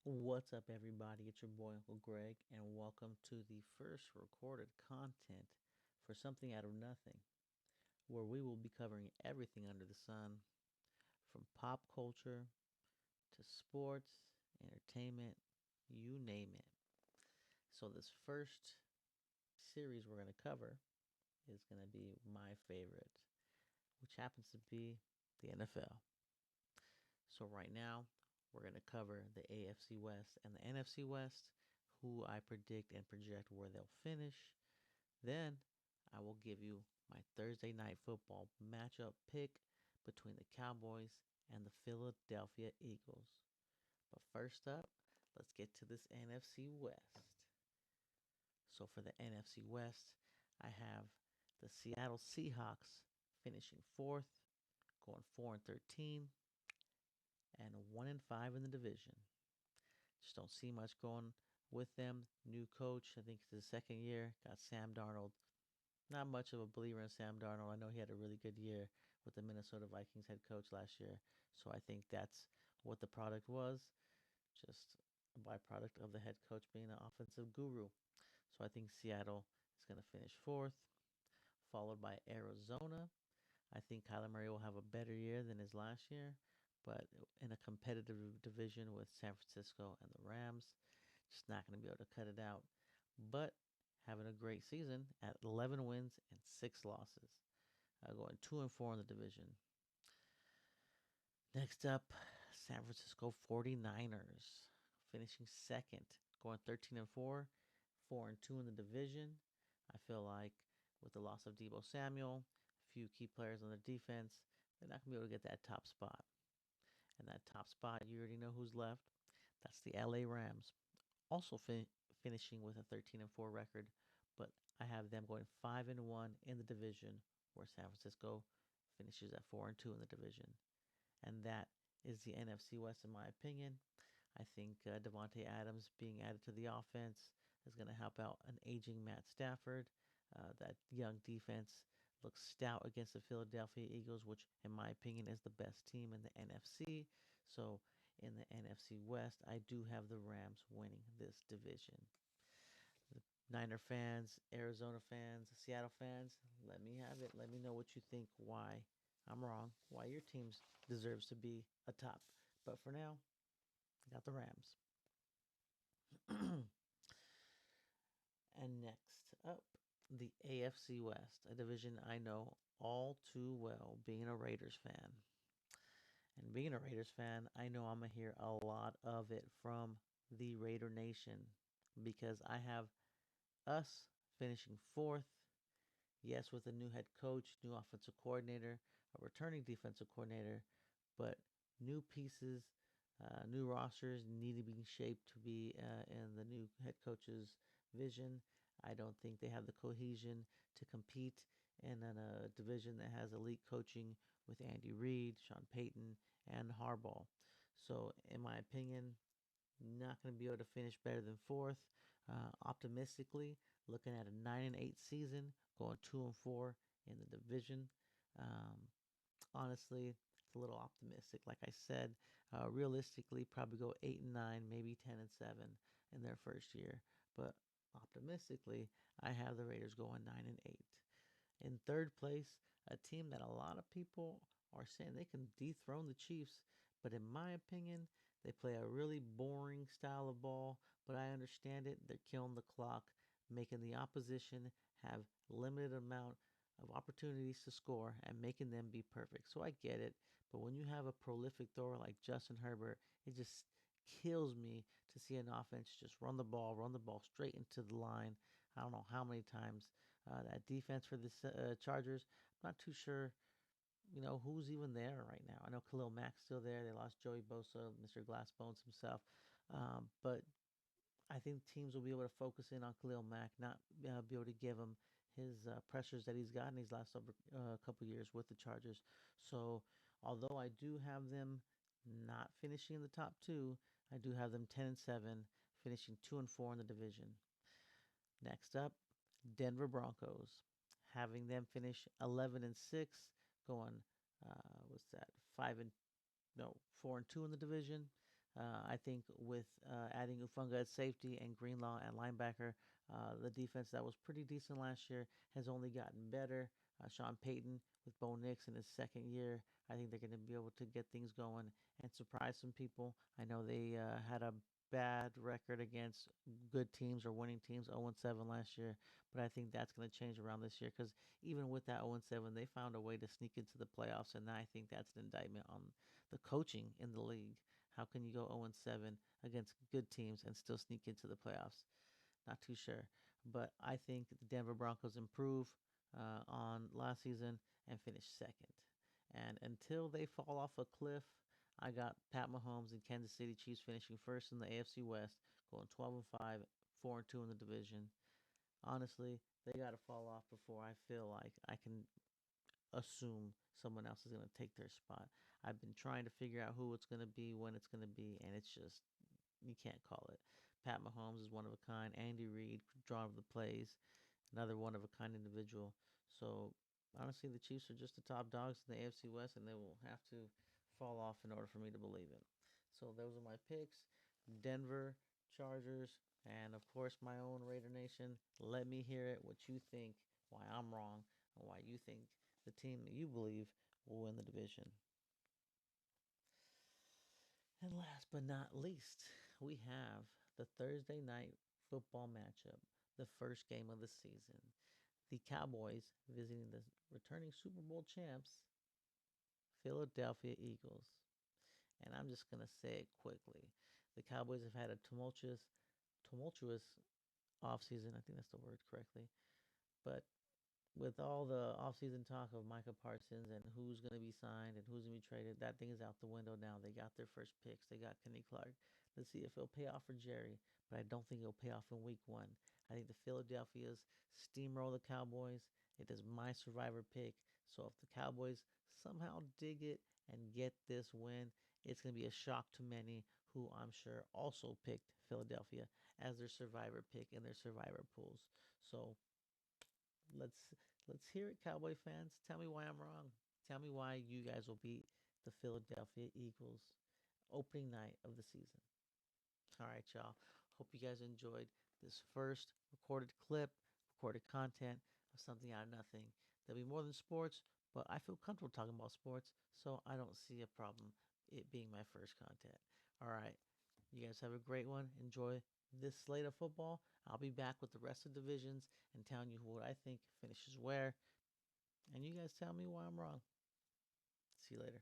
What's up, everybody? It's your boy Uncle Greg, and welcome to the first recorded content for Something Out of Nothing, where we will be covering everything under the sun from pop culture to sports, entertainment, you name it. So, this first series we're going to cover is going to be my favorite, which happens to be the NFL. So, right now, we're going to cover the AFC West and the NFC West, who I predict and project where they'll finish. Then I will give you my Thursday night football matchup pick between the Cowboys and the Philadelphia Eagles. But first up, let's get to this NFC West. So for the NFC West, I have the Seattle Seahawks finishing fourth, going 4-13, and 1-5 in the division. Just don't see much going with them. New coach, I think it's his second year. Got Sam Darnold. Not much of a believer in Sam Darnold. I know he had a really good year with the Minnesota Vikings head coach last year. So I think that's what the product was. Just a byproduct of the head coach being an offensive guru. So I think Seattle is going to finish fourth, followed by Arizona. I think Kyler Murray will have a better year than his last year, but in a competitive division with San Francisco and the Rams, just not going to be able to cut it out. But having a great season at 11 wins and 6 losses, going 2-4 in the division. Next up, San Francisco 49ers finishing second, going 13-4, 4-2 in the division. I feel like with the loss of Debo Samuel, a few key players on the defense, they're not going to be able to get that top spot. And that top spot, you already know who's left. That's the LA Rams. Also finishing with a 13-4 record, but I have them going 5-1 in the division, where San Francisco finishes at 4-2 in the division. And that is the NFC West, in my opinion. I think Davante Adams being added to the offense is going to help out an aging Matt Stafford. That young defense looks stout against the Philadelphia Eagles, which, in my opinion, is the best team in the NFC. So, in the NFC West, I do have the Rams winning this division. The Niner fans, Arizona fans, Seattle fans, let me have it. Let me know what you think, why I'm wrong, why your team deserves to be atop. But for now, I got the Rams. And next up, the AFC West, a division I know all too well, being a Raiders fan. And being a Raiders fan, I know I'm going to hear a lot of it from the Raider Nation because I have us finishing fourth. Yes, with a new head coach, new offensive coordinator, a returning defensive coordinator, but new pieces, new rosters need to be shaped to be in the new head coach's vision. I don't think they have the cohesion to compete in a division that has elite coaching with Andy Reid, Sean Payton, and Harbaugh. So, in my opinion, not going to be able to finish better than fourth. Optimistically, looking at a 9-8 season, going 2-4 in the division. Um, Honestly, it's a little optimistic. Like I said, realistically, probably go 8-9, maybe 10-7 in their first year. But optimistically, I have the Raiders going 9-8. In third place, a team that a lot of people are saying they can dethrone the Chiefs, but in my opinion, they play a really boring style of ball, but I understand it. They're killing the clock, making the opposition have limited amount of opportunities to score and making them be perfect. So I get it, but when you have a prolific thrower like Justin Herbert, it just kills me to see an offense just run the ball straight into the line. I don't know how many times that defense for the Chargers. I'm not too sure, who's even there right now. I know Khalil Mack's still there. They lost Joey Bosa, Mr. Glassbones himself. But I think teams will be able to focus in on Khalil Mack, not be able to give him his pressures that he's gotten these last couple years with the Chargers. So, although I do have them not finishing in the top two, I do have them 10-7, finishing 2-4 in the division. Next up, Denver Broncos, having them finish 11-6, going what's that? 5 and no 4-2 in the division. I think with adding Ufunga at safety and Greenlaw at linebacker, the defense that was pretty decent last year has only gotten better. Sean Payton with Bo Nix in his second year, I think they're going to be able to get things going and surprise some people. I know they had a bad record against good teams or winning teams, 0-7 last year, but I think that's going to change around this year because even with that 0-7, they found a way to sneak into the playoffs, and I think that's an indictment on the coaching in the league. How can you go 0-7 against good teams and still sneak into the playoffs? Not too sure. But I think the Denver Broncos improve on last season and finish second. And until they fall off a cliff, I got Pat Mahomes and Kansas City Chiefs finishing first in the AFC West, going 12-5, 4-2 in the division. Honestly, they got to fall off before I feel like I can assume someone else is going to take their spot. I've been trying to figure out who it's going to be, when it's going to be, and it's just, you can't call it. Pat Mahomes is one of a kind. Andy Reid, draw of the plays, another one of a kind individual. So honestly, the Chiefs are just the top dogs in the AFC West, and they will have to fall off in order for me to believe it. So those are my picks: Denver Chargers, and of course my own Raider Nation. Let me hear it. What you think? Why I'm wrong, and why you think the team that you believe will win the division. And last but not least, we have the Thursday night football matchup, the first game of the season. The Cowboys visiting the returning Super Bowl champs, Philadelphia Eagles. And I'm just going to say it quickly. The Cowboys have had a tumultuous offseason. I think that's the word correctly. But with all the offseason talk of Micah Parsons and who's going to be signed and who's going to be traded, that thing is out the window now. They got their first picks. They got Kenny Clark. Let's see if it'll pay off for Jerry, but I don't think it'll pay off in week one. I think the Philadelphia's steamroll the Cowboys. It is my survivor pick. So if the Cowboys somehow dig it and get this win, it's going to be a shock to many who I'm sure also picked Philadelphia as their survivor pick in their survivor pools. So let's let's hear it, Cowboy fans. Tell me why I'm wrong. Tell me why you guys will beat the Philadelphia Eagles opening night of the season. All right, y'all. Hope you guys enjoyed this first recorded clip, recorded content of something out of nothing. There'll be more than sports, but I feel comfortable talking about sports, so I don't see a problem it being my first content. All right. You guys have a great one. Enjoy this slate of football. I'll be back with the rest of the divisions and telling you what I think finishes where. And you guys tell me why I'm wrong. See you later.